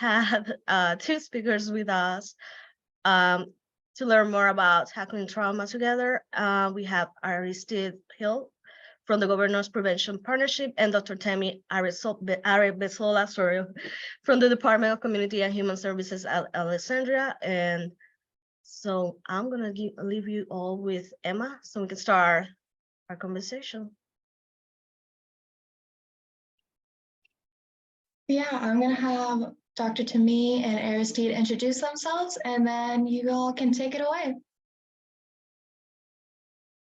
had two speakers with us to learn more about tackling trauma together. We have Aristede from the Governor's Prevention Partnership and Dr. Temi Aregbesola, from the Department of Community and Human Services at Alexandria. And so I'm gonna leave you all with Emma so we can start our conversation. Yeah, I'm gonna have Dr. Temi and Aristede introduce themselves, and then you all can take it away.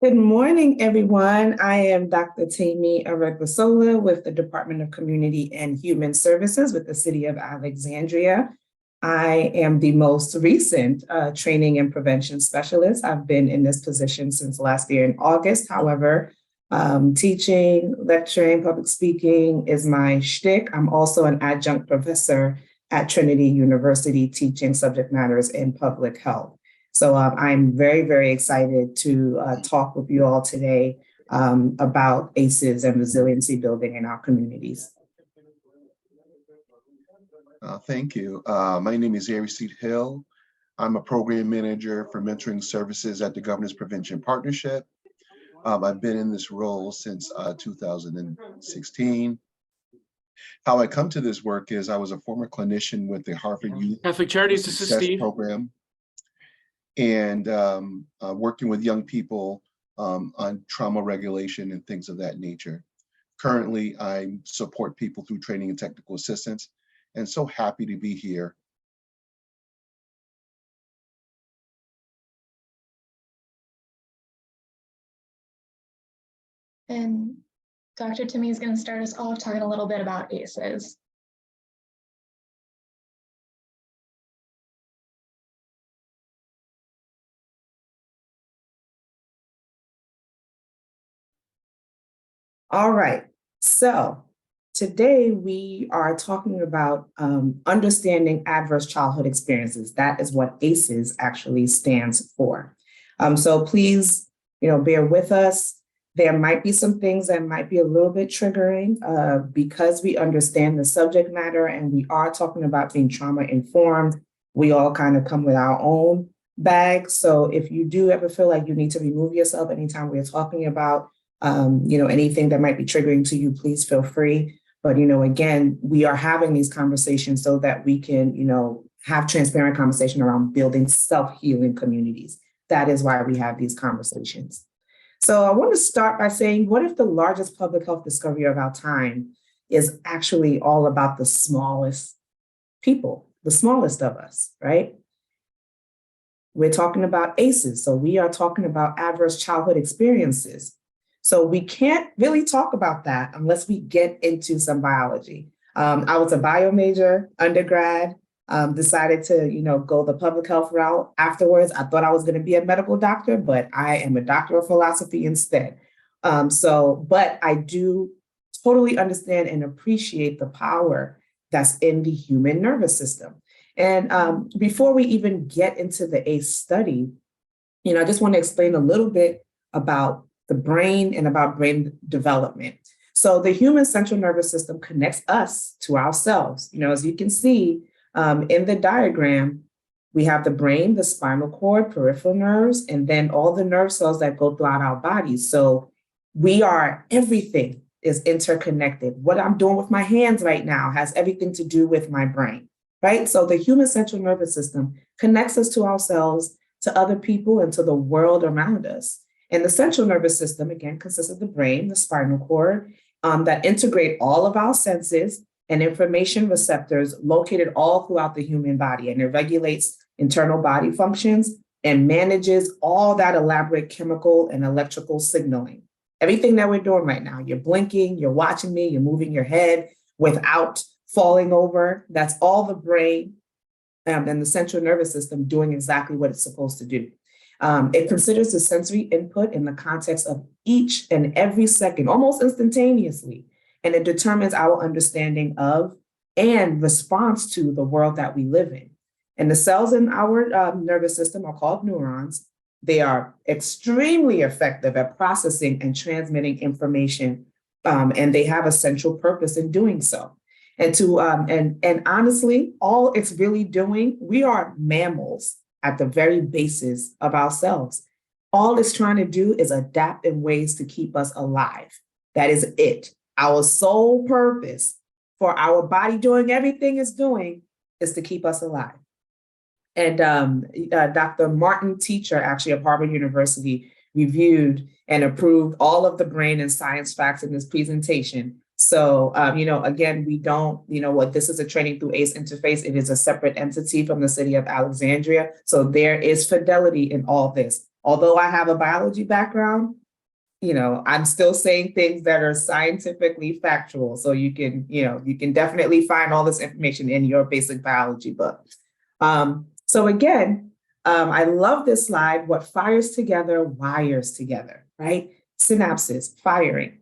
Good morning, everyone. I am Dr. Temi Aregbesola with the Department of Community and Human Services with the City of Alexandria. I am the most recent training and prevention specialist. I've been in this position since last year in August. However, teaching, lecturing, public speaking is my shtick. I'm also an adjunct professor at Trinity University teaching subject matters in public health. So I'm very, very excited to talk with you all today about ACEs and resiliency building in our communities. Thank you. My name is Aristede Hill. I'm a program manager for mentoring services at the Governor's Prevention Partnership. I've been in this role since 2016. How I come to this work is I was a former clinician with the Harvard Youth Catholic Charities, this is Steve. Program, and working with young people on trauma regulation and things of that nature. Currently, I support people through training and technical assistance, and so happy to be here. And Dr. Temi is going to start us off talking a little bit about ACEs. All right, so today we are talking about understanding adverse childhood experiences. That is what ACEs actually stands for. So please, bear with us. There might be some things that might be a little bit triggering because we understand the subject matter and we are talking about being trauma informed. We all kind of come with our own bag. So if you do ever feel like you need to remove yourself anytime we're talking about anything that might be triggering to you, please feel free. But, again, we are having these conversations so that we can, have transparent conversation around building self-healing communities. That is why we have these conversations. So I want to start by saying, what if the largest public health discovery of our time is actually all about the smallest people, the smallest of us, right? We're talking about ACEs. So we are talking about adverse childhood experiences. So we can't really talk about that unless we get into some biology. I was a bio major, undergrad, decided to, go the public health route. Afterwards, I thought I was going to be a medical doctor, but I am a doctor of philosophy instead. But I do totally understand and appreciate the power that's in the human nervous system. And before we even get into the ACE study, I just want to explain a little bit about the brain and about brain development. So the human central nervous system connects us to ourselves. As you can see in the diagram, we have the brain, the spinal cord, peripheral nerves, and then all the nerve cells that go throughout our bodies. So everything is interconnected. What I'm doing with my hands right now has everything to do with my brain, right? So the human central nervous system connects us to ourselves, to other people, and to the world around us. And the central nervous system, again, consists of the brain, the spinal cord, that integrate all of our senses and information receptors located all throughout the human body. And it regulates internal body functions and manages all that elaborate chemical and electrical signaling. Everything that we're doing right now, you're blinking, you're watching me, you're moving your head without falling over. That's all the brain and the central nervous system doing exactly what it's supposed to do. It considers the sensory input in the context of each and every second, almost instantaneously, and it determines our understanding of and response to the world that we live in. And the cells in our nervous system are called neurons. They are extremely effective at processing and transmitting information, and they have a central purpose in doing so. And honestly, all it's really doing, we are mammals at the very basis of ourselves. All it's trying to do is adapt in ways to keep us alive. That is it. Our sole purpose for our body doing everything it's doing is to keep us alive. And Dr. Martin Teacher, actually of Harvard University, reviewed and approved all of the brain and science facts in this presentation. So, again, we don't, this is a training through ACE interface. It is a separate entity from the city of Alexandria. So there is fidelity in all this. Although I have a biology background, I'm still saying things that are scientifically factual. So you can definitely find all this information in your basic biology book. So again, I love this slide. What fires together, wires together, right? Synapses, firing,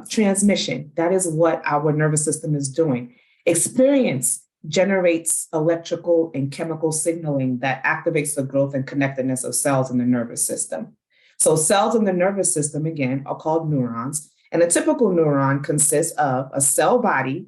transmission. That is what our nervous system is doing. Experience generates electrical and chemical signaling that activates the growth and connectedness of cells in the nervous system. So cells in the nervous system, again, are called neurons. And a typical neuron consists of a cell body,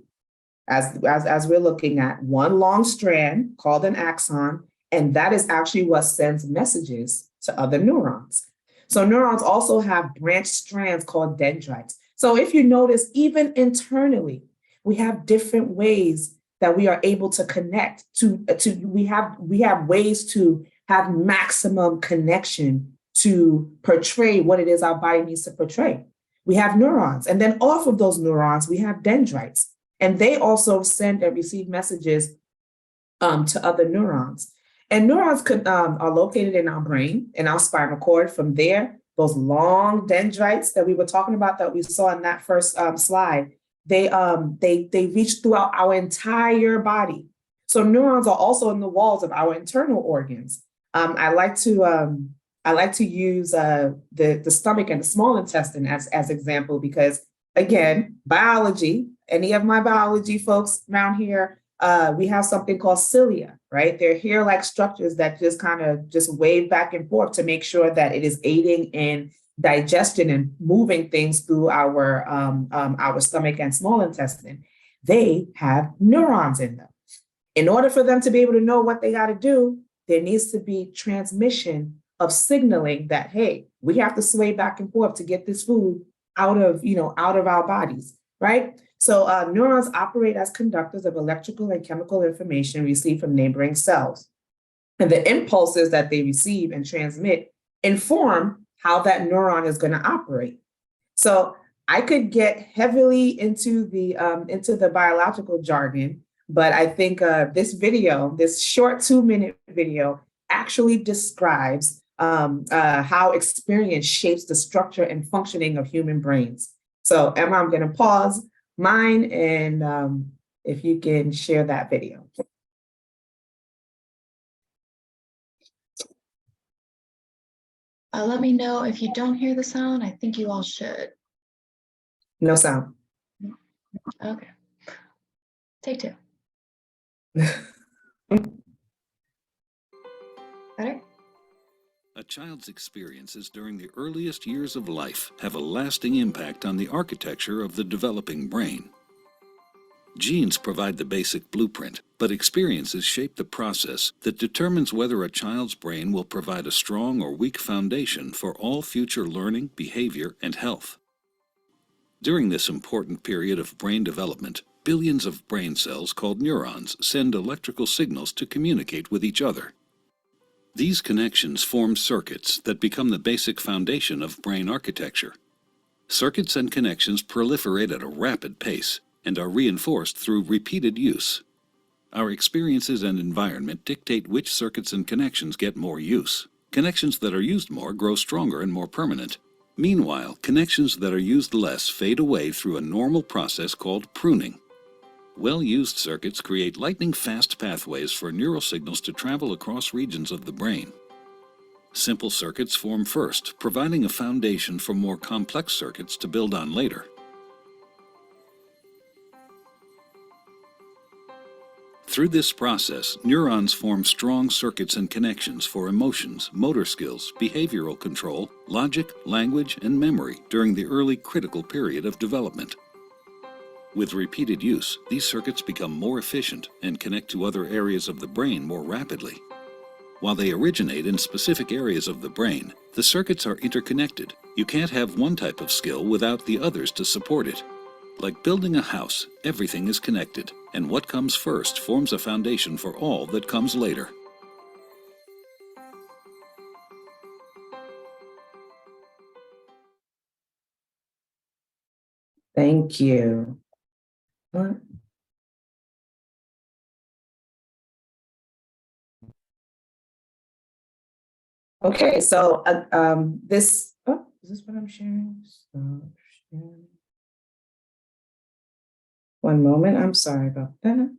as we're looking at, one long strand called an axon, and that is actually what sends messages to other neurons. So neurons also have branched strands called dendrites. So if you notice, even internally, we have different ways that we are able to connect we have ways to have maximum connection to portray what it is our body needs to portray. We have neurons, and then off of those neurons, we have dendrites, and they also send and receive messages to other neurons. And neurons are located in our brain, in our spinal cord. From there, those long dendrites that we were talking about that we saw in that first slide, they reach throughout our entire body. So neurons are also in the walls of our internal organs. I like to use the stomach and the small intestine as example, because again, biology, any of my biology folks around here, we have something called cilia, right? They're hair-like structures that just kind of wave back and forth to make sure that it is aiding in digestion and moving things through our stomach and small intestine. They have neurons in them. In order for them to be able to know what they got to do, there needs to be transmission of signaling that, hey, we have to sway back and forth to get this food out of our bodies, right? So neurons operate as conductors of electrical and chemical information received from neighboring cells. And the impulses that they receive and transmit inform how that neuron is going to operate. So I could get heavily into the biological jargon, but I think this short 2-minute video actually describes how experience shapes the structure and functioning of human brains. So Emma, I'm going to pause mine, and if you can share that video. Let me know if you don't hear the sound. I think you all should. No sound. Okay. Take 2. Better? A child's experiences during the earliest years of life have a lasting impact on the architecture of the developing brain. Genes provide the basic blueprint, but experiences shape the process that determines whether a child's brain will provide a strong or weak foundation for all future learning, behavior, and health. During this important period of brain development, billions of brain cells called neurons send electrical signals to communicate with each other. These connections form circuits that become the basic foundation of brain architecture. Circuits and connections proliferate at a rapid pace and are reinforced through repeated use. Our experiences and environment dictate which circuits and connections get more use. Connections that are used more grow stronger and more permanent. Meanwhile, connections that are used less fade away through a normal process called pruning. Well-used circuits create lightning-fast pathways for neural signals to travel across regions of the brain. Simple circuits form first, providing a foundation for more complex circuits to build on later. Through this process, neurons form strong circuits and connections for emotions, motor skills, behavioral control, logic, language, and memory during the early critical period of development. With repeated use, these circuits become more efficient and connect to other areas of the brain more rapidly. While they originate in specific areas of the brain, the circuits are interconnected. You can't have one type of skill without the others to support it. Like building a house, everything is connected, and what comes first forms a foundation for all that comes later. Thank you. What? Okay, so is this what I'm sharing? Stop sharing. One moment, I'm sorry about that.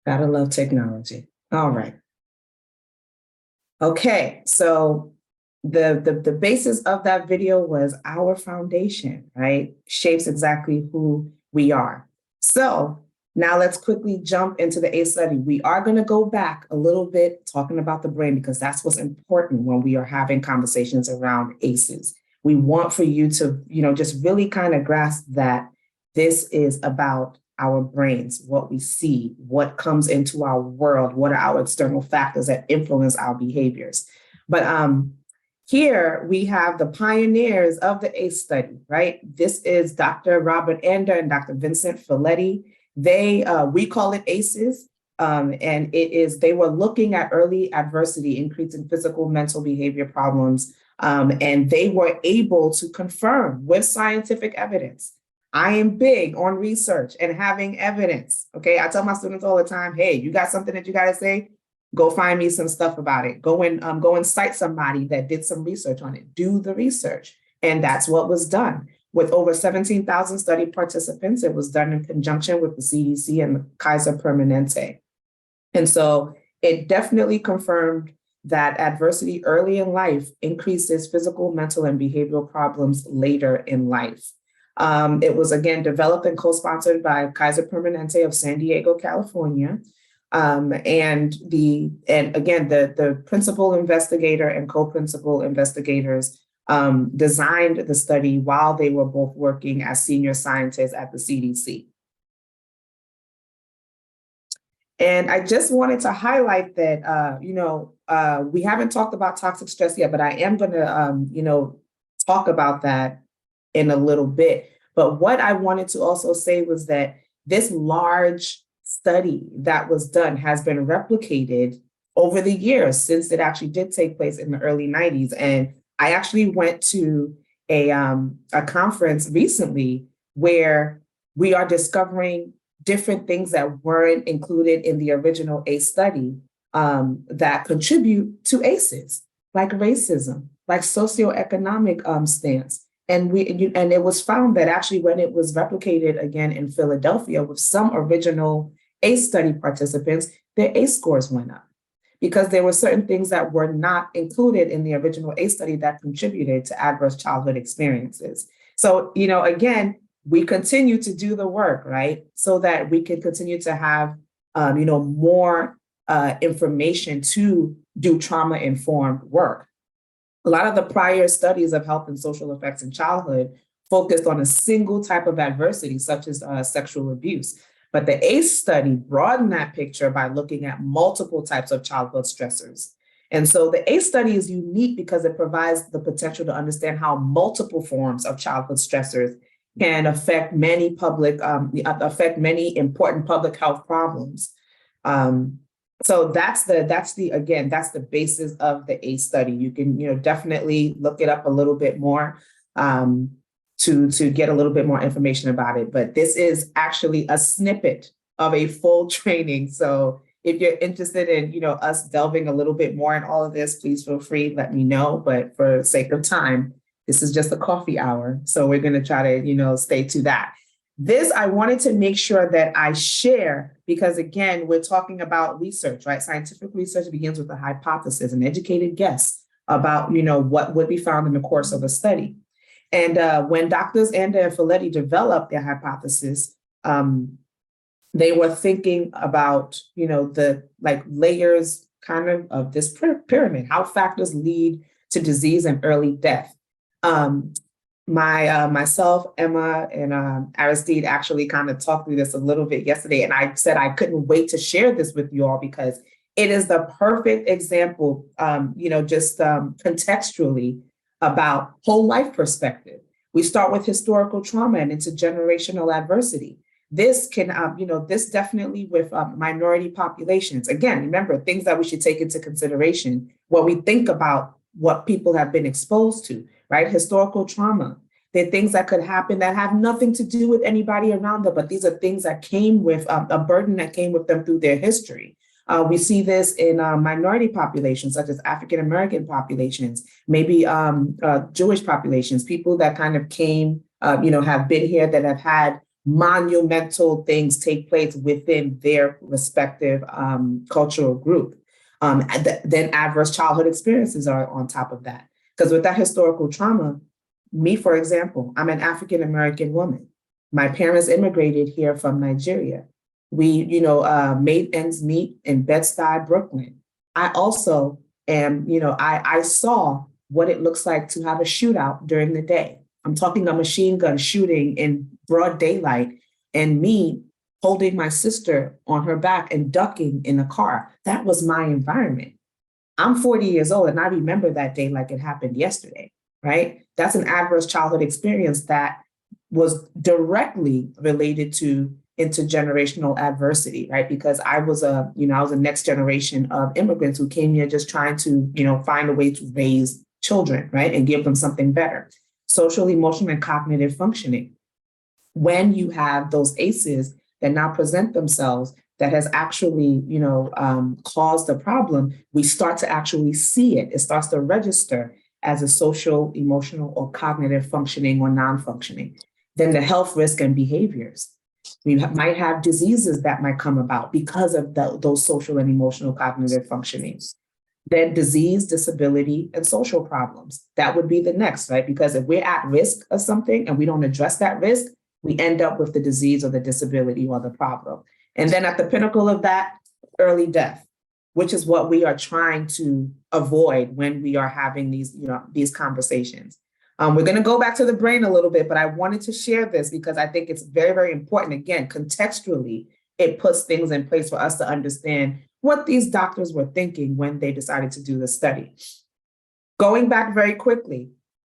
Gotta love technology. All right. Okay, so the basis of that video was our foundation, right? Shapes exactly who we are. So now let's quickly jump into the ACE study. We are going to go back a little bit talking about the brain because that's what's important when we are having conversations around ACEs. We want for you to, just really kind of grasp that this is about our brains, what we see, what comes into our world, what are our external factors that influence our behaviors. But here we have the pioneers of the ACE study, right? This is Dr. Robert Ander and Dr. Vincent Folletti. We call it ACEs, and they were looking at early adversity, increasing physical, mental behavior problems, and they were able to confirm with scientific evidence. I am big on research and having evidence. Okay, I tell my students all the time, hey, you got something that you got to say? Go find me some stuff about it. Go and cite somebody that did some research on it. Do the research. And that's what was done. With over 17,000 study participants, it was done in conjunction with the CDC and the Kaiser Permanente. And so it definitely confirmed that adversity early in life increases physical, mental, and behavioral problems later in life. It was, again, developed and co-sponsored by Kaiser Permanente of San Diego, California. And the principal investigator and co-principal investigators designed the study while they were both working as senior scientists at the CDC. And I just wanted to highlight that, we haven't talked about toxic stress yet, but I am going to, talk about that in a little bit. But what I wanted to also say was that this large study that was done has been replicated over the years since it actually did take place in the early 90s. And I actually went to a conference recently where we are discovering different things that weren't included in the original ACE study that contribute to ACEs, like racism, like socioeconomic stance. And it was found that actually when it was replicated again in Philadelphia with some original ACE study participants, their ACE scores went up because there were certain things that were not included in the original ACE study that contributed to adverse childhood experiences. So, again, we continue to do the work, right? So that we can continue to have, more information to do trauma-informed work. A lot of the prior studies of health and social effects in childhood focused on a single type of adversity, such as sexual abuse. But the ACE study broadened that picture by looking at multiple types of childhood stressors. And so the ACE study is unique because it provides the potential to understand how multiple forms of childhood stressors can affect many important public health problems. So that's the basis of the ACE study. You can, definitely look it up a little bit more to get a little bit more information about it. But this is actually a snippet of a full training. So if you're interested in, us delving a little bit more in all of this, please feel free, let me know. But for sake of time, this is just a coffee hour. So we're going to try to, stay to that. This, I wanted to make sure that I share, because again, we're talking about research, right? Scientific research begins with a hypothesis, an educated guess about, what would be found in the course of a study. And when Doctors Ander and Folletti developed their hypothesis, They were thinking about, the like layers kind of this pyramid, how factors lead to disease and early death. Myself, Emma, and Aristede actually kind of talked through this a little bit yesterday, and I said I couldn't wait to share this with you all because it is the perfect example, contextually about whole life perspective. We start with historical trauma and intergenerational adversity. This can, this definitely with minority populations. Again, remember things that we should take into consideration when we think about what people have been exposed to, right? Historical trauma. They're things that could happen that have nothing to do with anybody around them, but these are things that came with a burden that came with them through their history. We see this in minority populations, such as African-American populations, maybe Jewish populations, people that kind of came, have been here, that have had monumental things take place within their respective cultural group. Then adverse childhood experiences are on top of that. Because with that historical trauma, me, for example, I'm an African-American woman. My parents immigrated here from Nigeria. We, made ends meet in Bed-Stuy, Brooklyn. I also am, I saw what it looks like to have a shootout during the day. I'm talking a machine gun shooting in broad daylight and me holding my sister on her back and ducking in a car. That was my environment. I'm 40 years old and I remember that day like it happened yesterday, right? That's an adverse childhood experience that was directly related to intergenerational adversity, right? Because I was a next generation of immigrants who came here just trying to, find a way to raise children, right? And give them something better. Social, emotional, and cognitive functioning. When you have those ACEs that now present themselves that has actually, caused a problem, we start to actually see it. It starts to register as a social, emotional, or cognitive functioning or non-functioning. Then the health risk and behaviors. We might have diseases that might come about because of those social and emotional cognitive functionings. Then disease, disability, and social problems. That would be the next, right? Because if we're at risk of something and we don't address that risk, we end up with the disease or the disability or the problem. And then at the pinnacle of that, early death, which is what we are trying to avoid when we are having these conversations. We're going to go back to the brain a little bit, but I wanted to share this because I think it's very, very important. Again, contextually, it puts things in place for us to understand what these doctors were thinking when they decided to do the study. Going back very quickly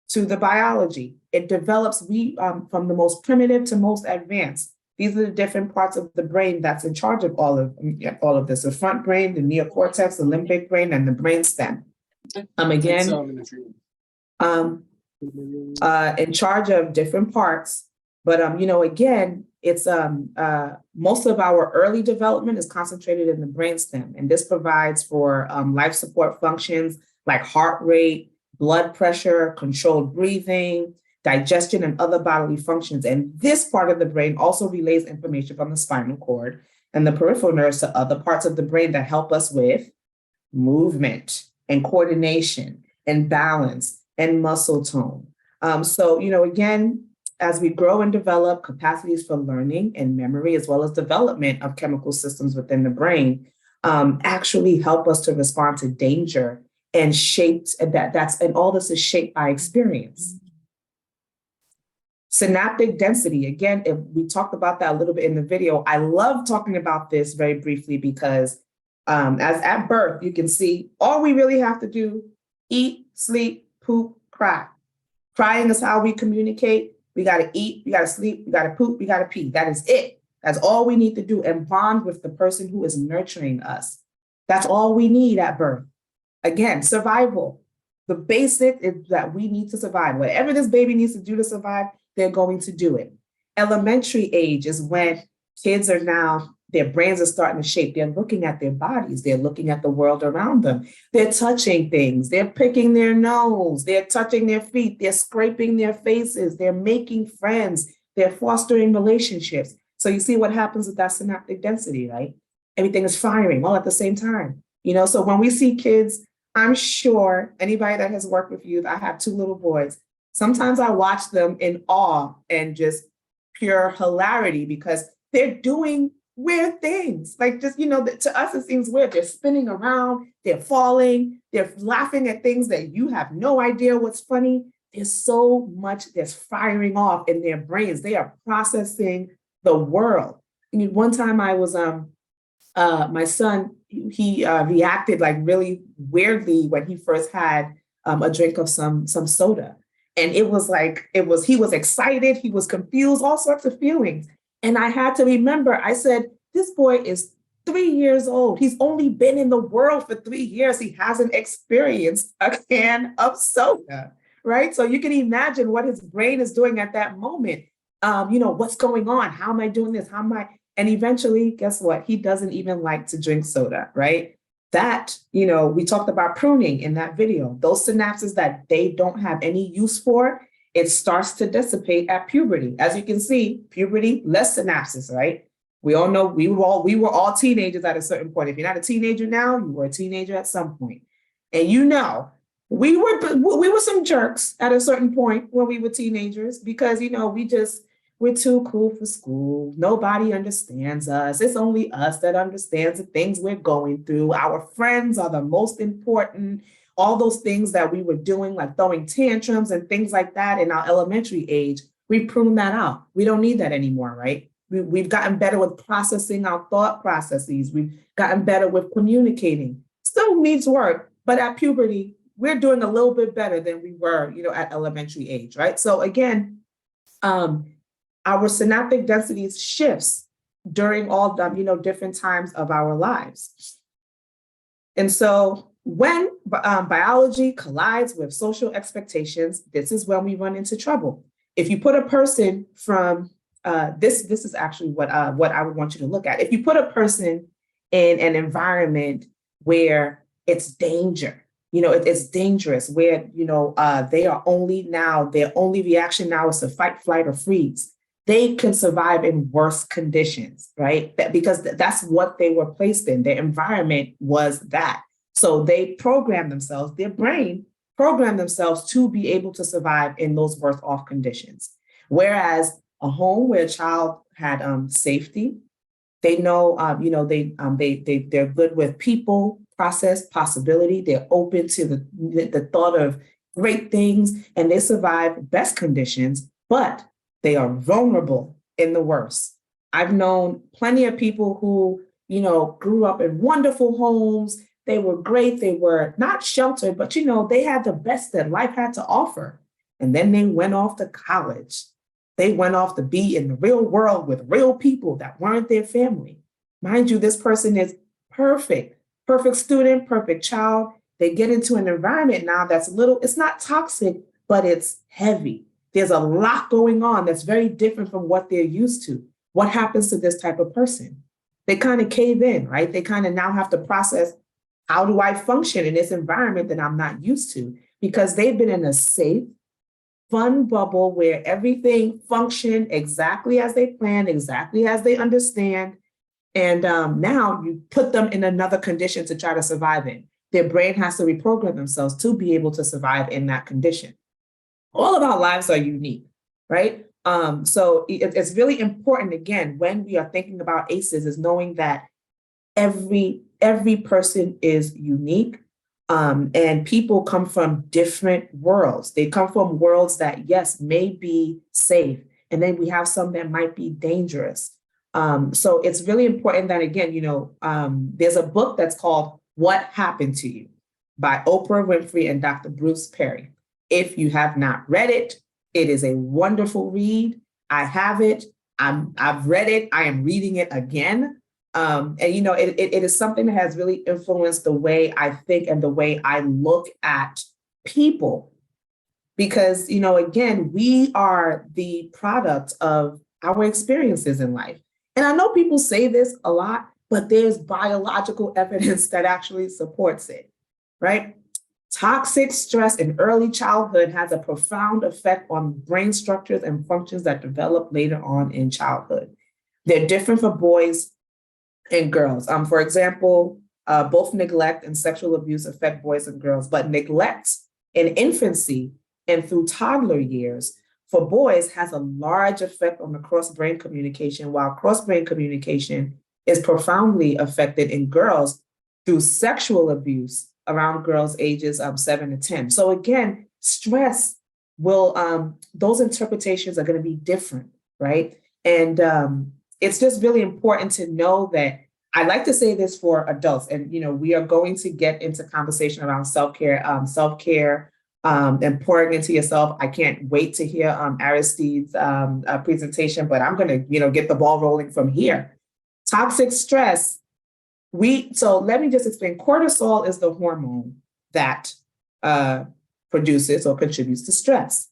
to the biology, it develops from the most primitive to most advanced. These are the different parts of the brain that's in charge of all of this: the front brain, the neocortex, the limbic brain, and the brainstem. In charge of different parts, but again, it's most of our early development is concentrated in the brainstem, and this provides for life support functions like heart rate, blood pressure, controlled breathing, digestion, and other bodily functions. And this part of the brain also relays information from the spinal cord and the peripheral nerves to other parts of the brain that help us with movement and coordination and balance and muscle tone. So, again, as we grow and develop capacities for learning and memory, as well as development of chemical systems within the brain, actually help us to respond to danger and and all this is shaped by experience. Synaptic density, again, we talked about that a little bit in the video. I love talking about this very briefly because as at birth, you can see all we really have to do: eat, sleep, poop, cry. Crying is how we communicate. We got to eat, we got to sleep, we got to poop, we got to pee. That is it. That's all we need to do, and bond with the person who is nurturing us. That's all we need at birth. Again, survival. The basic is that we need to survive. Whatever this baby needs to do to survive, they're going to do it. Elementary age is when kids are now, their brains are starting to shape. They're looking at their bodies. They're looking at the world around them. They're touching things. They're picking their nose. They're touching their feet. They're scraping their faces. They're making friends. They're fostering relationships. So you see what happens with that synaptic density, right? Everything is firing all at the same time. So when we see kids, I'm sure anybody that has worked with youth, I have 2 little boys. Sometimes I watch them in awe and just pure hilarity because they're doing weird things. Like just, to us, it seems weird. They're spinning around, they're falling, they're laughing at things that you have no idea what's funny. There's so much that's firing off in their brains. They are processing the world. I mean, one time I was, my son, he reacted like really weirdly when he first had a drink of some soda. And it was like, he was excited, he was confused, all sorts of feelings. And I had to remember, I said, this boy is 3 years old. He's only been in the world for 3 years. He hasn't experienced a can of soda, right? So you can imagine what his brain is doing at that moment. What's going on? How am I doing this? How am I? And eventually, guess what? He doesn't even like to drink soda, right? That, we talked about pruning in that video. Those synapses that they don't have any use for, it starts to dissipate at puberty. As you can see, puberty, less synapses, right? We all know we were all teenagers at a certain point. If you're not a teenager now, you were a teenager at some point. And we were some jerks at a certain point when we were teenagers because, we're too cool for school. Nobody understands us. It's only us that understands the things we're going through. Our friends are the most important. All those things that we were doing, like throwing tantrums and things like that in our elementary age, we pruned that out. We don't need that anymore, right? We've gotten better with processing our thought processes. We've gotten better with communicating. Still needs work, but at puberty, we're doing a little bit better than we were, at elementary age, right? So again, our synaptic densities shifts during all the, different times of our lives. And so when biology collides with social expectations, this is when we run into trouble. If you put a person from, this is actually what I would want you to look at. If you put a person in an environment where it's danger, it's dangerous, where, their only reaction now is to fight, flight, or freeze. They can survive in worse conditions, right? Because that's what they were placed in. Their environment was that. So they programmed themselves, their brain programmed themselves to be able to survive in those worse off conditions. Whereas a home where a child had safety, they know, they're good with people, process, possibility. They're open to the thought of great things, and they survive best conditions, but they are vulnerable in the worst. I've known plenty of people who, grew up in wonderful homes. They were great. They were not sheltered, but, they had the best that life had to offer. And then they went off to college. They went off to be in the real world with real people that weren't their family. Mind you, this person is perfect student, perfect child. They get into an environment now that's it's not toxic, but it's heavy. There's a lot going on that's very different from what they're used to. What happens to this type of person? They kind of cave in, right? They kind of now have to process, how do I function in this environment that I'm not used to? Because they've been in a safe, fun bubble where everything functioned exactly as they planned, exactly as they understand. And now you put them in another condition to try to survive in. Their brain has to reprogram themselves to be able to survive in that condition. All of our lives are unique, right? So it's really important, again, when we are thinking about ACEs, is knowing that every person is unique, and people come from different worlds. They come from worlds that, yes, may be safe, and then we have some that might be dangerous. So it's really important that, again, there's a book that's called What Happened to You by Oprah Winfrey and Dr. Bruce Perry. If you have not read it, it is a wonderful read. I have it. I've read it. I am reading it again. And, it is something that has really influenced the way I think and the way I look at people. Because, again, we are the product of our experiences in life. And I know people say this a lot, but there's biological evidence that actually supports it, right? Toxic stress in early childhood has a profound effect on brain structures and functions that develop later on in childhood. They're different for boys and girls. For example, both neglect and sexual abuse affect boys and girls, but neglect in infancy and through toddler years for boys has a large effect on the cross-brain communication, while cross-brain communication is profoundly affected in girls through sexual abuse around girls ages 7 to 10. So again, stress will, those interpretations are going to be different, right? And it's just really important to know that I like to say this for adults, and we are going to get into conversation around self-care, and pouring into yourself. I can't wait to hear Aristide's presentation, but I'm going to get the ball rolling from here. Toxic stress. So let me just explain. Cortisol is the hormone that produces or contributes to stress.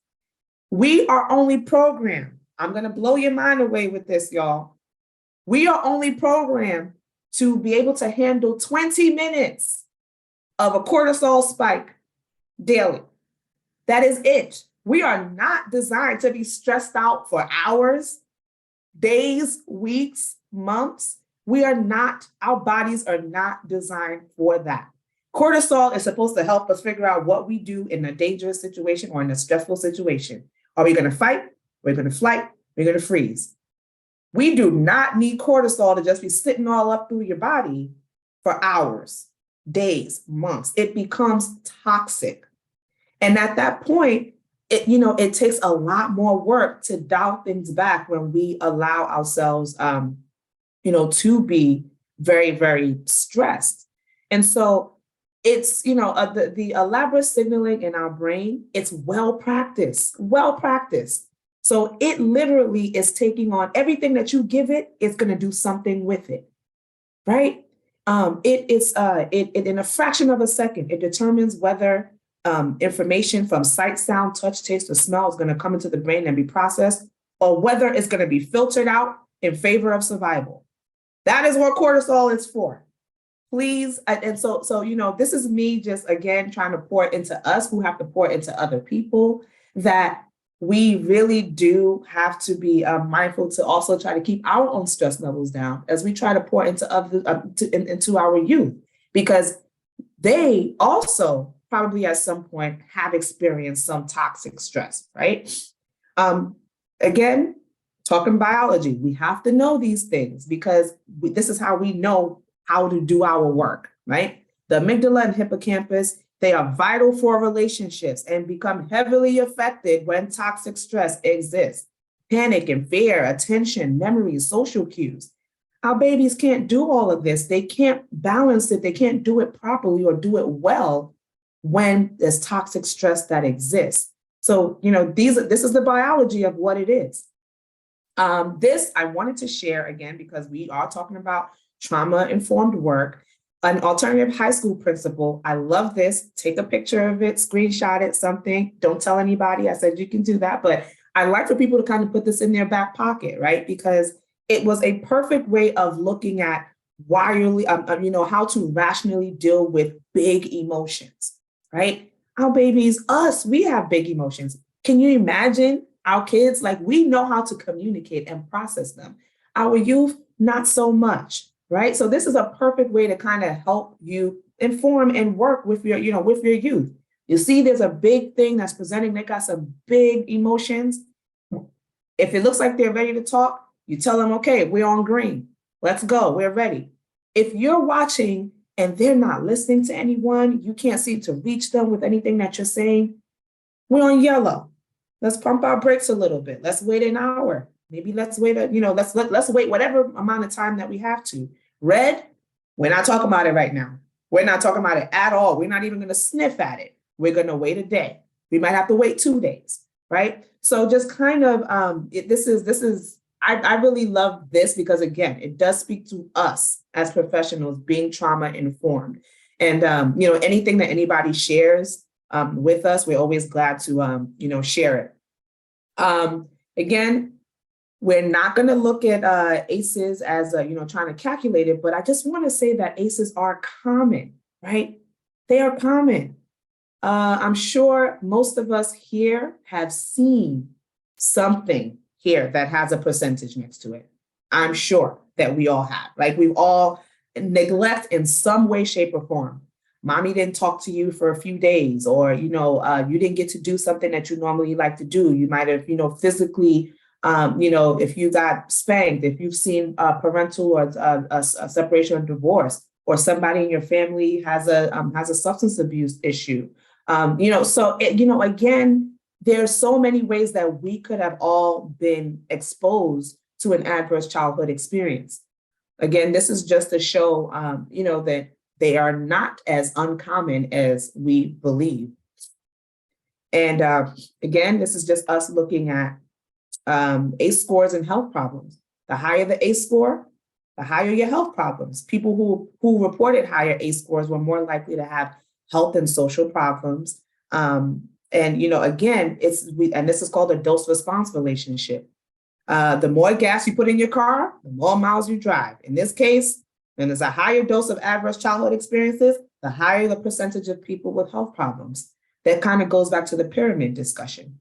We are only programmed. I'm going to blow your mind away with this, y'all. We are only programmed to be able to handle 20 minutes of a cortisol spike daily. That is it. We are not designed to be stressed out for hours, days, weeks, months. We are not, our bodies are not designed for that. Cortisol is supposed to help us figure out what we do in a dangerous situation or in a stressful situation. Are we going to fight? We're going to flight. We're going to freeze. We do not need cortisol to just be sitting all up through your body for hours, days, months. It becomes toxic. And at that point, it takes a lot more work to dial things back when we allow ourselves, to be very, very stressed. And so it's, the elaborate signaling in our brain, it's well practiced. So it literally is taking on everything that you give it, it's going to do something with it, right? It is in a fraction of a second, it determines whether information from sight, sound, touch, taste, or smell is going to come into the brain and be processed, or whether it's going to be filtered out in favor of survival. That is what cortisol is for. Please, and so this is me just again trying to pour it into us who have to pour it into other people, that we really do have to be mindful to also try to keep our own stress levels down as we try to pour into into our youth, because they also probably at some point have experienced some toxic stress, right? Again, talking biology, we have to know these things because this is how we know how to do our work, right? The amygdala and hippocampus, they are vital for relationships and become heavily affected when toxic stress exists. Panic and fear, attention, memories, social cues. Our babies can't do all of this. They can't balance it. They can't do it properly or do it well when there's toxic stress that exists. So, this is the biology of what it is. This I wanted to share again, because we are talking about trauma-informed work. An alternative high school principal. I love this. Take a picture of it, screenshot it, something. Don't tell anybody. I said you can do that, but I like for people to kind of put this in their back pocket, right? Because it was a perfect way of looking at how to rationally deal with big emotions, right? Our babies, us, we have big emotions. Can you imagine our kids? Like, we know how to communicate and process them. Our youth, not so much. Right. So this is a perfect way to kind of help you inform and work with your youth. You see, there's a big thing that's presenting. They got some big emotions. If it looks like they're ready to talk, you tell them, OK, we're on green. Let's go. We're ready. If you're watching and they're not listening to anyone, you can't seem to reach them with anything that you're saying, we're on yellow. Let's pump our brakes a little bit. Let's wait an hour. Maybe let's wait, let's wait whatever amount of time that we have to. Red, we're not talking about it right now. We're not talking about it at all. We're not even going to sniff at it. We're going to wait a day. We might have to wait 2 days, right? So just kind of, I really love this because, again, it does speak to us as professionals being trauma informed. And, anything that anybody shares with us, we're always glad to, share it. Again, we're not going to look at ACEs as, trying to calculate it, but I just want to say that ACEs are common, right? They are common. I'm sure most of us here have seen something here that has a percentage next to it. I'm sure that we all have, like we've all neglect in some way, shape, or form. Mommy didn't talk to you for a few days, or, you didn't get to do something that you normally like to do. You might have, physically If you got spanked, if you've seen parental or a separation or divorce, or somebody in your family has a substance abuse issue, again, there's so many ways that we could have all been exposed to an adverse childhood experience. Again, this is just to show, that they are not as uncommon as we believe. And again, this is just us looking at ACE scores and health problems. The higher the ACE score, the higher your health problems. People who reported higher ACE scores were more likely to have health and social problems. Again, and this is called a dose-response relationship. The more gas you put in your car, the more miles you drive. In this case, when there's a higher dose of adverse childhood experiences, the higher the percentage of people with health problems. That kind of goes back to the pyramid discussion.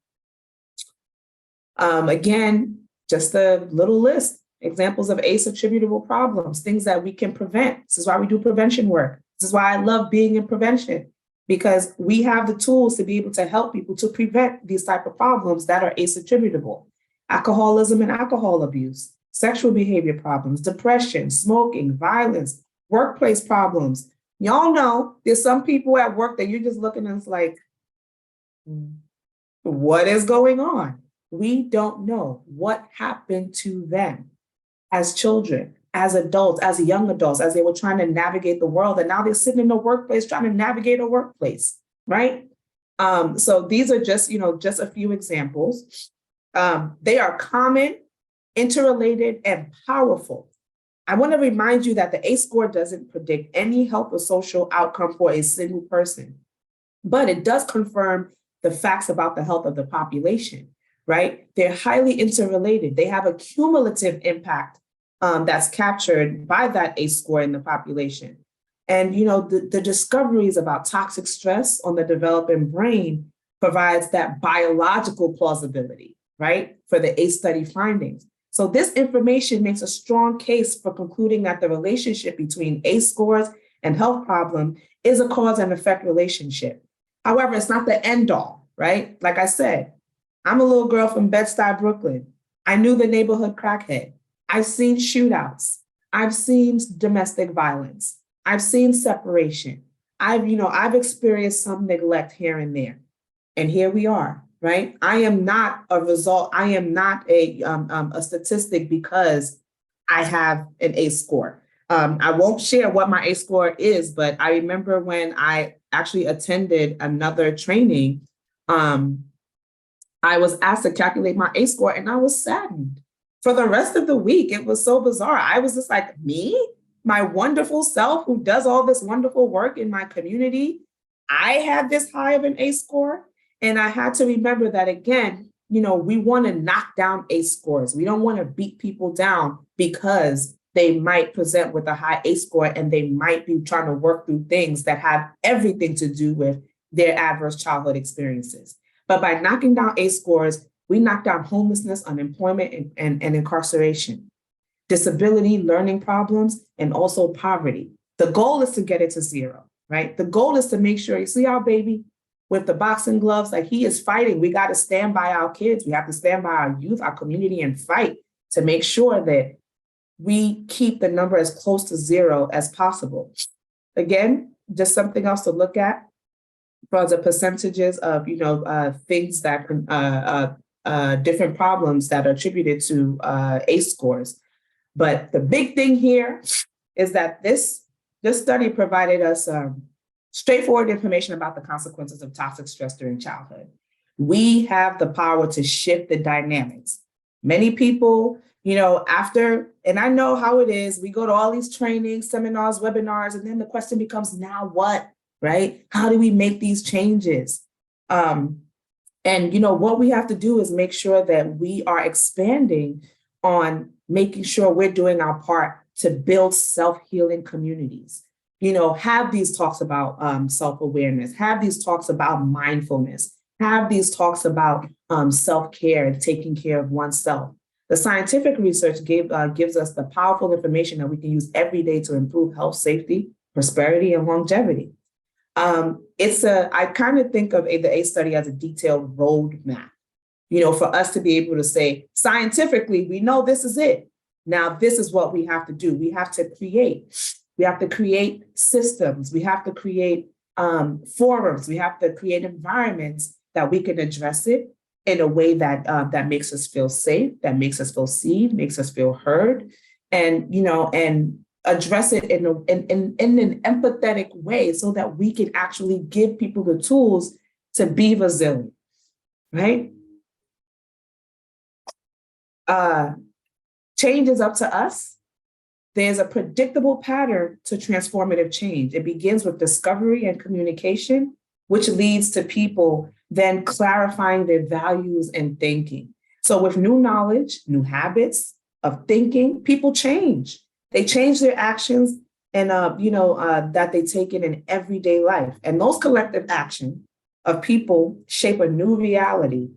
Again, just a little list, examples of ACE attributable problems, things that we can prevent. This is why we do prevention work. This is why I love being in prevention, because we have the tools to be able to help people to prevent these type of problems that are ACE attributable. Alcoholism and alcohol abuse, sexual behavior problems, depression, smoking, violence, workplace problems. Y'all know there's some people at work that you're just looking and it's like, what is going on? We don't know what happened to them as children, as adults, as young adults, as they were trying to navigate the world. And now they're sitting in the workplace trying to navigate a workplace, right? So these are just a few examples. They are common, interrelated, and powerful. I want to remind you that the ACE score doesn't predict any health or social outcome for a single person, but it does confirm the facts about the health of the population, right? They're highly interrelated. They have a cumulative impact that's captured by that ACE score in the population. And, the discoveries about toxic stress on the developing brain provides that biological plausibility, right, for the ACE study findings. So this information makes a strong case for concluding that the relationship between ACE scores and health problem is a cause and effect relationship. However, it's not the end all, right? Like I said, I'm a little girl from Bed-Stuy, Brooklyn. I knew the neighborhood crackhead. I've seen shootouts. I've seen domestic violence. I've seen separation. I've experienced some neglect here and there. And here we are, right? I am not a result. I am not a statistic because I have an ACE score. I won't share what my ACE score is, but I remember when I actually attended another training, I was asked to calculate my ACE score and I was saddened. For the rest of the week, it was so bizarre. I was just like, me, my wonderful self who does all this wonderful work in my community, I had this high of an ACE score. And I had to remember that, again, we want to knock down ACE scores. We don't want to beat people down because they might present with a high ACE score and they might be trying to work through things that have everything to do with their adverse childhood experiences. But by knocking down ACE scores, we knock down homelessness, unemployment, and incarceration, disability, learning problems, and also poverty. The goal is to get it to zero, right? The goal is to make sure, you see our baby with the boxing gloves, like he is fighting. We got to stand by our kids. We have to stand by our youth, our community, and fight to make sure that we keep the number as close to zero as possible. Again, just something else to look at for the percentages of, things that different problems that are attributed to ACE scores. But the big thing here is that this study provided us straightforward information about the consequences of toxic stress during childhood. We have the power to shift the dynamics. Many people, after, and I know how it is, we go to all these trainings, seminars, webinars, and then the question becomes, now what, right? How do we make these changes? What we have to do is make sure that we are expanding on making sure we're doing our part to build self-healing communities. Have these talks about self-awareness, have these talks about mindfulness, have these talks about self-care and taking care of oneself. The scientific research gives us the powerful information that we can use every day to improve health, safety, prosperity, and longevity. I kind of think of the ACE study as a detailed roadmap. for us to be able to say, scientifically, we know this is it. Now, this is what we have to do. We have to create. We have to create systems. We have to create forums. We have to create environments that we can address it in a way that that makes us feel safe, that makes us feel seen, makes us feel heard, and and address it in an empathetic way so that we can actually give people the tools to be resilient, right? Change is up to us. There's a predictable pattern to transformative change. It begins with discovery and communication, which leads to people then clarifying their values and thinking. So with new knowledge, new habits of thinking, people change. They change their actions and that they take in everyday life. And those collective action of people shape a new reality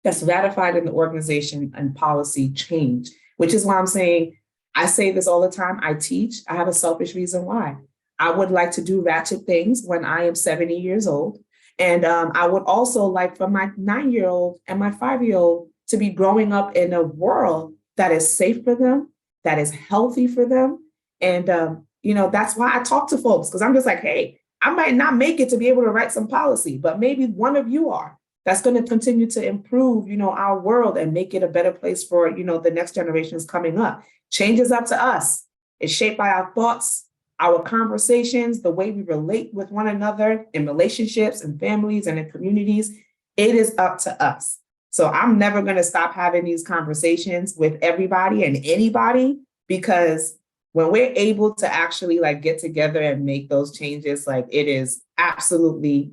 that's ratified in the organization and policy change, which is why I'm saying, I say this all the time, I teach, I have a selfish reason why. I would like to do ratchet things when I am 70 years old. And I would also like for my 9-year-old and my 5-year-old to be growing up in a world that is safe for them, that is healthy for them. And, that's why I talk to folks, because I'm just like, hey, I might not make it to be able to write some policy, but maybe one of you are. That's going to continue to improve, our world and make it a better place for, the next generations coming up. Change is up to us. It's shaped by our thoughts, our conversations, the way we relate with one another in relationships and families and in communities. It is up to us. So I'm never going to stop having these conversations with everybody and anybody, because when we're able to actually get together and make those changes, it is absolutely,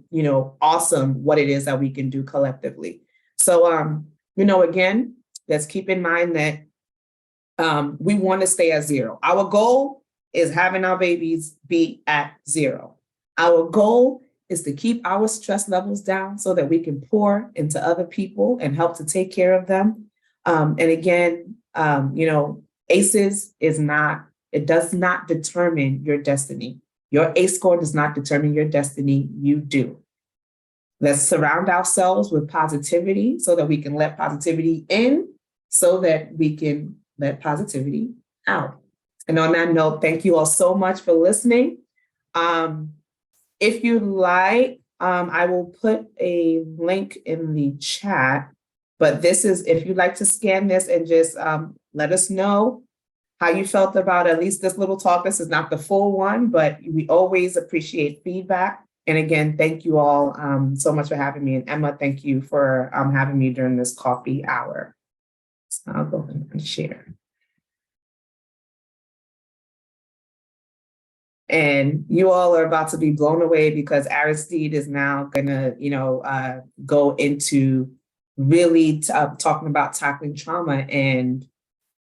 awesome what it is that we can do collectively. So, again, let's keep in mind that we want to stay at 0. Our goal is having our babies be at 0. Our goal is to keep our stress levels down so that we can pour into other people and help to take care of them. And again, ACEs it does not determine your destiny. Your ACE score does not determine your destiny. You do. Let's surround ourselves with positivity so that we can let positivity in, so that we can let positivity out. And on that note, thank you all so much for listening. If you'd like, I will put a link in the chat, but this is, if you'd like to scan this and just let us know how you felt about at least this little talk. This is not the full one, but we always appreciate feedback. And again, thank you all so much for having me. And Emma, thank you for having me during this coffee hour. So I'll go ahead and share. And you all are about to be blown away because Aristede is now gonna, go into really talking about tackling trauma and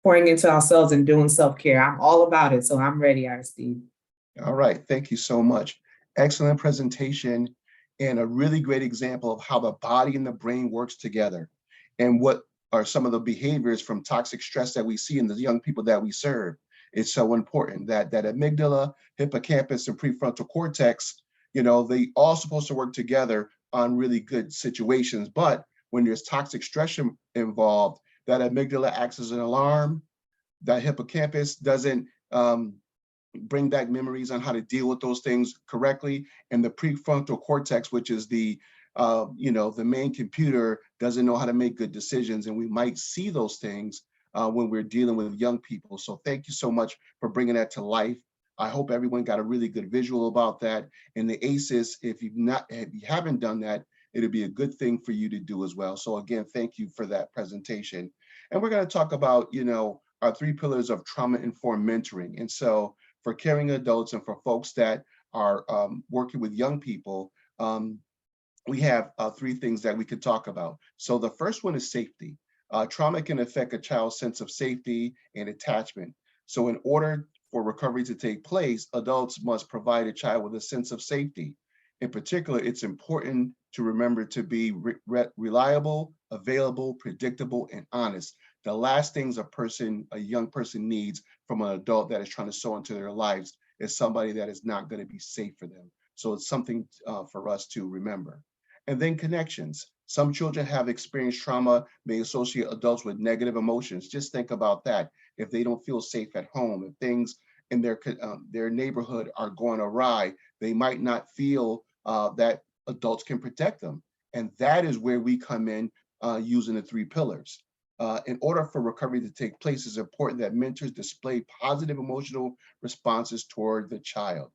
pouring into ourselves and doing self-care. I'm all about it, so I'm ready, Aristede. All right, thank you so much. Excellent presentation and a really great example of how the body and the brain works together and what are some of the behaviors from toxic stress that we see in the young people that we serve. It's so important that amygdala, hippocampus, and prefrontal cortex, they all supposed to work together on really good situations. But when there's toxic stress involved, that amygdala acts as an alarm. That hippocampus doesn't bring back memories on how to deal with those things correctly. And the prefrontal cortex, which is the main computer, doesn't know how to make good decisions. And we might see those things when we're dealing with young people. So thank you so much for bringing that to life. I hope everyone got a really good visual about that. And the ACEs, if you haven't done that, it'll be a good thing for you to do as well. So again, thank you for that presentation. And we're going to talk about, our 3 pillars of trauma-informed mentoring. And so for caring adults and for folks that are working with young people, we have 3 things that we could talk about. So the first one is safety. Trauma can affect a child's sense of safety and attachment. So in order for recovery to take place, adults must provide a child with a sense of safety. In particular, it's important to remember to be reliable, available, predictable, and honest. The last things a young person needs from an adult that is trying to sow into their lives is somebody that is not going to be safe for them. So it's something for us to remember. And then connections. Some children have experienced trauma, may associate adults with negative emotions. Just think about that. If they don't feel safe at home, if things in their neighborhood are going awry, they might not feel that adults can protect them. And that is where we come in using the 3 pillars. In order for recovery to take place, it's important that mentors display positive emotional responses toward the child.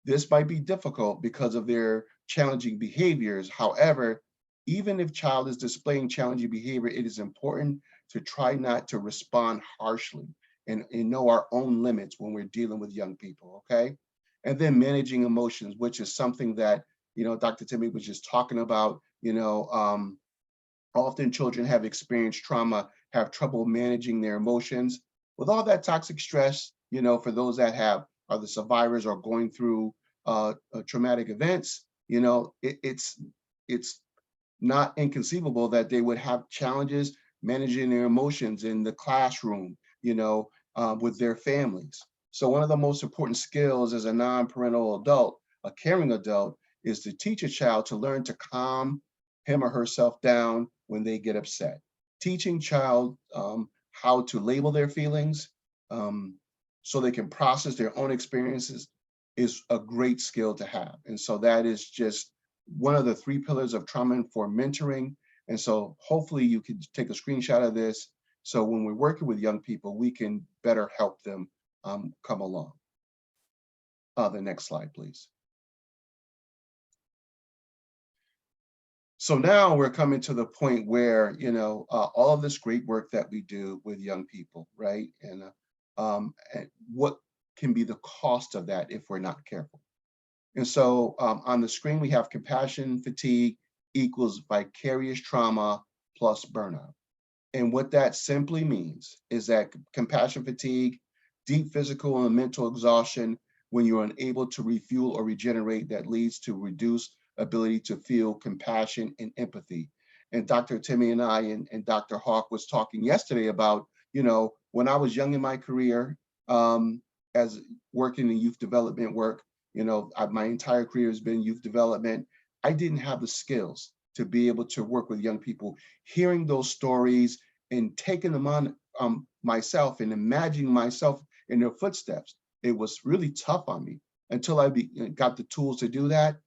This might be difficult because of their challenging behaviors. However, even if child is displaying challenging behavior, it is important to try not to respond harshly and know our own limits when we're dealing with young people, okay? And then managing emotions, which is something that, Dr. Temi was just talking about. Often children have experienced trauma, have trouble managing their emotions. With all that toxic stress, for those that are the survivors or going through traumatic events, it's not inconceivable that they would have challenges managing their emotions in the classroom, with their families. So one of the most important skills as a non-parental adult, a caring adult, is to teach a child to learn to calm him or herself down when they get upset. Teaching child how to label their feelings so they can process their own experiences is a great skill to have. And so that is just one of the 3 pillars of trauma-informed mentoring. And so hopefully you can take a screenshot of this. So when we're working with young people, we can better help them come along. The next slide, please. So now we're coming to the point where, all of this great work that we do with young people, right? And what can be the cost of that if we're not careful? And so on the screen, we have compassion fatigue equals vicarious trauma plus burnout. And what that simply means is that compassion fatigue, deep physical and mental exhaustion, when you're unable to refuel or regenerate, that leads to reduced ability to feel compassion and empathy. And Dr. Temi and I and Dr. Hawk was talking yesterday about, when I was young in my career, as working in youth development work, my entire career has been youth development. I didn't have the skills to be able to work with young people, hearing those stories and taking them on myself and imagining myself in their footsteps. It was really tough on me until I got the tools to do that.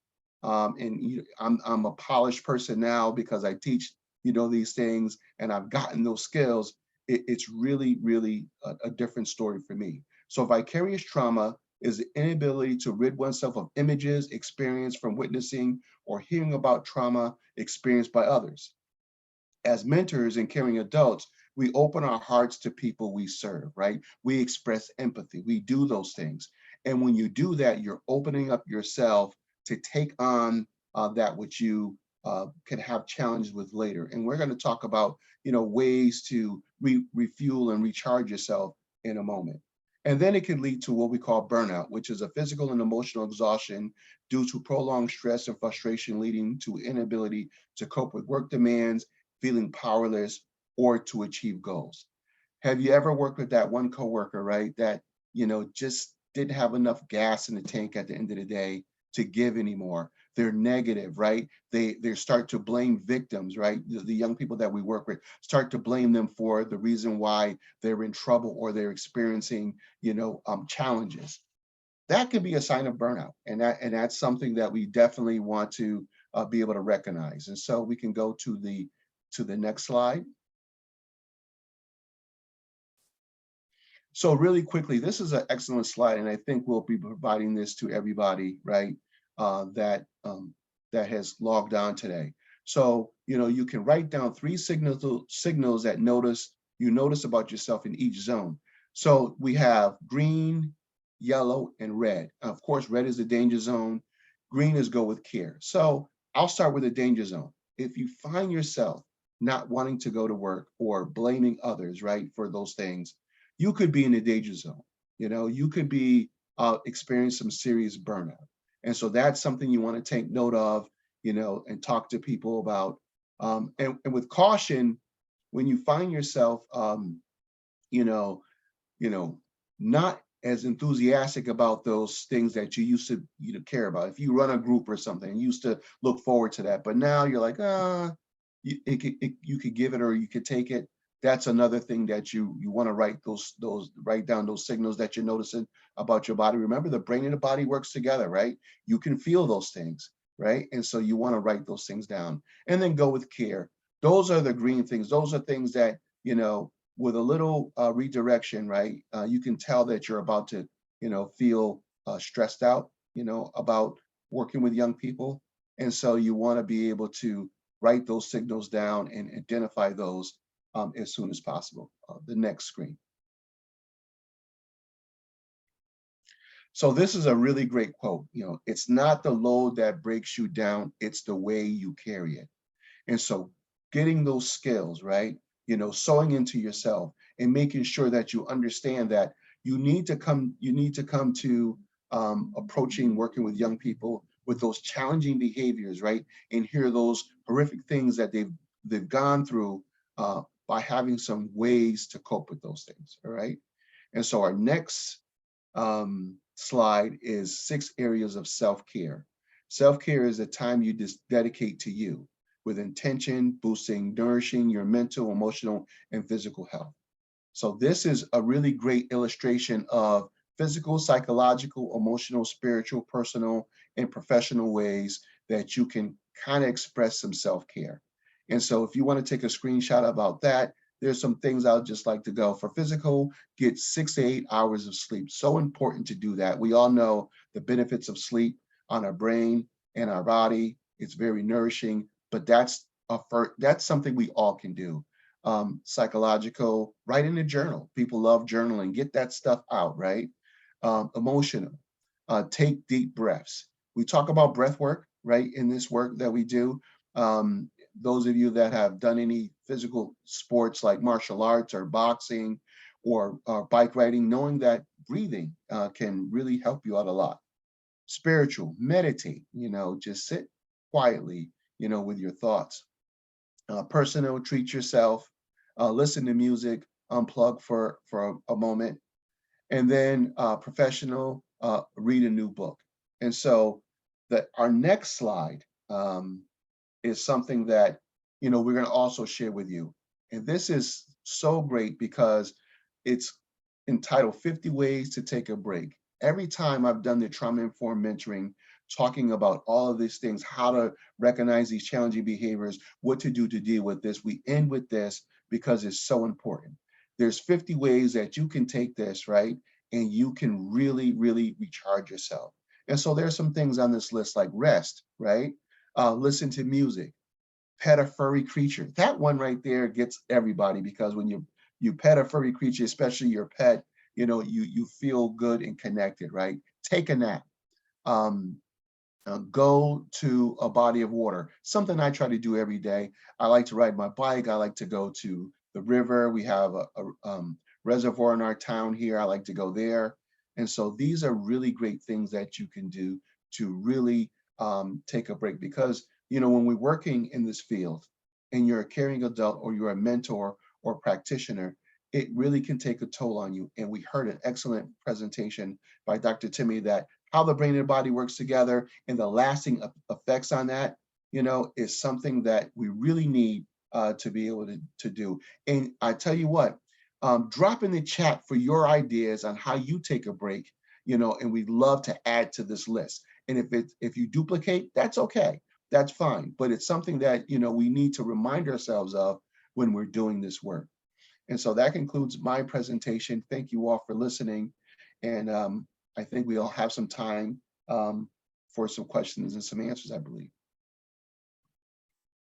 I'm a polished person now because I teach, these things, and I've gotten those skills. It's really, really a different story for me. So vicarious trauma is the inability to rid oneself of images experienced from witnessing or hearing about trauma experienced by others. As mentors and caring adults, we open our hearts to people we serve, right? We express empathy, we do those things. And when you do that, you're opening up yourself to take on that which you can have challenges with later. And we're going to talk about, ways to refuel and recharge yourself in a moment. And then it can lead to what we call burnout, which is a physical and emotional exhaustion due to prolonged stress and frustration, leading to inability to cope with work demands, feeling powerless, or to achieve goals. Have you ever worked with that one coworker, right, that, just didn't have enough gas in the tank at the end of the day to give anymore? They're negative, right? They start to blame victims, right? The young people that we work with start to blame them for the reason why they're in trouble or they're experiencing, challenges. That could be a sign of burnout, and that's something that we definitely want to be able to recognize. And so we can go to the next slide. So really quickly, this is an excellent slide, and I think we'll be providing this to everybody, right, that has logged on today. So, you can write down 3 signals that you notice about yourself in each zone. So we have green, yellow, and red. Of course, red is the danger zone. Green is go with care. So I'll start with the danger zone. If you find yourself not wanting to go to work or blaming others, right, for those things, you could be in the danger zone. You could be experiencing some serious burnout. And so that's something you want to take note of, and talk to people about. And with caution, when you find yourself, not as enthusiastic about those things that you used to care about. If you run a group or something, you used to look forward to that, but now you're like, you could give it or you could take it. That's another thing that you want to write down those signals that you're noticing about your body. Remember, the brain and the body works together, right? You can feel those things, right? And so you want to write those things down and then go with care. Those are the green things. Those are things that, with a little redirection, right? You can tell that you're about to, feel stressed out, about working with young people. And so you want to be able to write those signals down and identify those as soon as possible. The next screen. So this is a really great quote. It's not the load that breaks you down, it's the way you carry it. And so getting those skills, right? Sewing into yourself and making sure that you understand that you need to come to approaching working with young people with those challenging behaviors, right? And hear those horrific things that they've gone through by having some ways to cope with those things, all right? And so our next slide is 6 areas of self-care. Self-care is a time you just dedicate to you with intention, boosting, nourishing your mental, emotional, and physical health. So this is a really great illustration of physical, psychological, emotional, spiritual, personal, and professional ways that you can kind of express some self-care. And so if you want to take a screenshot about that, there's some things I'd just like to go. For physical, get 6 to 8 hours of sleep. So important to do that. We all know the benefits of sleep on our brain and our body. It's very nourishing, but that's something we all can do. Psychological, write in a journal. People love journaling. Get that stuff out, right? Emotional, take deep breaths. We talk about breath work, right, in this work that we do. Those of you that have done any physical sports like martial arts or boxing or bike riding, knowing that breathing can really help you out a lot. Spiritual, meditate, just sit quietly, with your thoughts. Personal, treat yourself, listen to music, unplug for a moment. And then professional, read a new book. And so our next slide is something that, we're going to also share with you. And this is so great because it's entitled 50 Ways to Take a Break. Every time I've done the trauma-informed mentoring, talking about all of these things, how to recognize these challenging behaviors, what to do to deal with this, we end with this because it's so important. There's 50 ways that you can take this, right? And you can really, really recharge yourself. And so there's some things on this list like rest, right? Listen to music, pet a furry creature. That one right there gets everybody because when you pet a furry creature, especially your pet, you feel good and connected, right? Take a nap. Go to a body of water, something I try to do every day. I like to ride my bike. I like to go to the river. We have a reservoir in our town here. I like to go there. And so these are really great things that you can do to really take a break because, when we're working in this field and you're a caring adult or you're a mentor or practitioner, it really can take a toll on you. And we heard an excellent presentation by Dr. Temi that how the brain and body works together and the lasting effects on that, is something that we really need to be able to do. And I tell you what, drop in the chat for your ideas on how you take a break, and we'd love to add to this list. And if you duplicate, that's okay, that's fine. But it's something that, we need to remind ourselves of when we're doing this work. And so that concludes my presentation. Thank you all for listening. And I think we all have some time for some questions and some answers, I believe.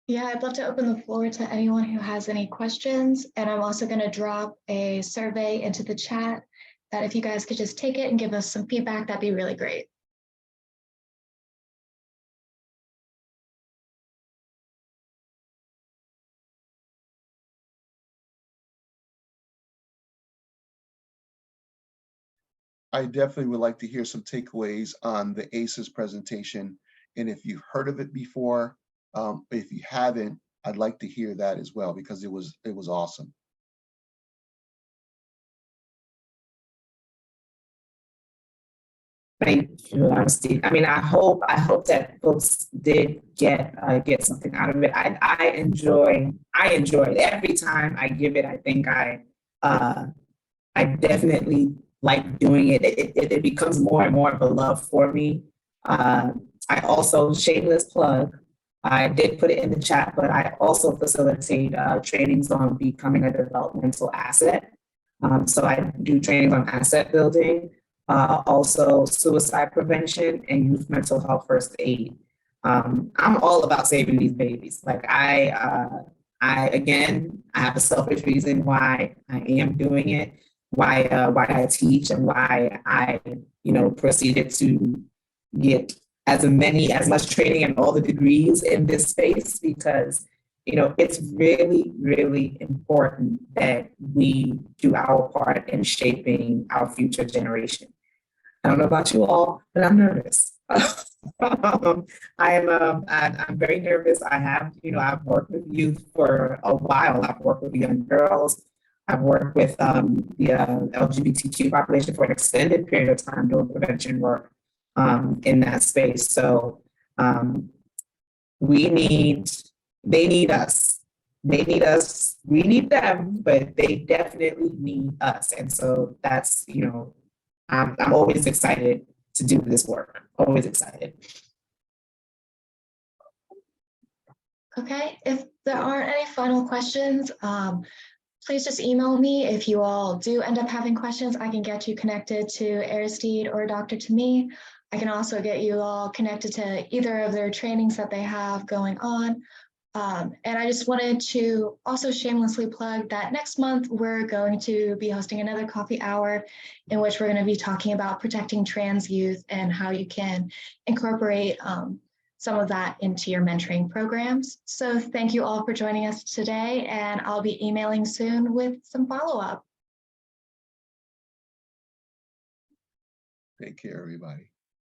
Yeah, I'd love to open the floor to anyone who has any questions. And I'm also going to drop a survey into the chat that if you guys could just take it and give us some feedback, that'd be really great. I definitely would like to hear some takeaways on the ACEs presentation. And if you've heard of it before, if you haven't, I'd like to hear that as well, because it was awesome. Thank you, Aristede. I mean, I hope that folks did get something out of it. I enjoy it every time I give it. I think I definitely like doing it. It becomes more and more of a love for me. I also, shameless plug, I did put it in the chat, but I also facilitate trainings on becoming a developmental asset. So I do trainings on asset building, also suicide prevention and youth mental health first aid. I'm all about saving these babies. Like again, I have a selfish reason why I am doing it, why I teach, and why I, proceeded to get as much training and all the degrees in this space, because it's really, really important that we do our part in shaping our future generation. I don't know about you all, but I'm nervous. I'm very nervous. I've worked with youth for a while. I've worked with young girls. I've worked with the LGBTQ population for an extended period of time doing prevention work in that space. So they need us. They need us. We need them, but they definitely need us. And so that's, I'm always excited to do this work. Always excited. Okay, if there aren't any final questions, please just email me. If you all do end up having questions, I can get you connected to Aristede or Dr. Temi. I can also get you all connected to either of their trainings that they have going on. And I just wanted to also shamelessly plug that next month, we're going to be hosting another coffee hour in which we're going to be talking about protecting trans youth and how you can incorporate some of that into your mentoring programs. So thank you all for joining us today, and I'll be emailing soon with some follow-up. Take care, everybody.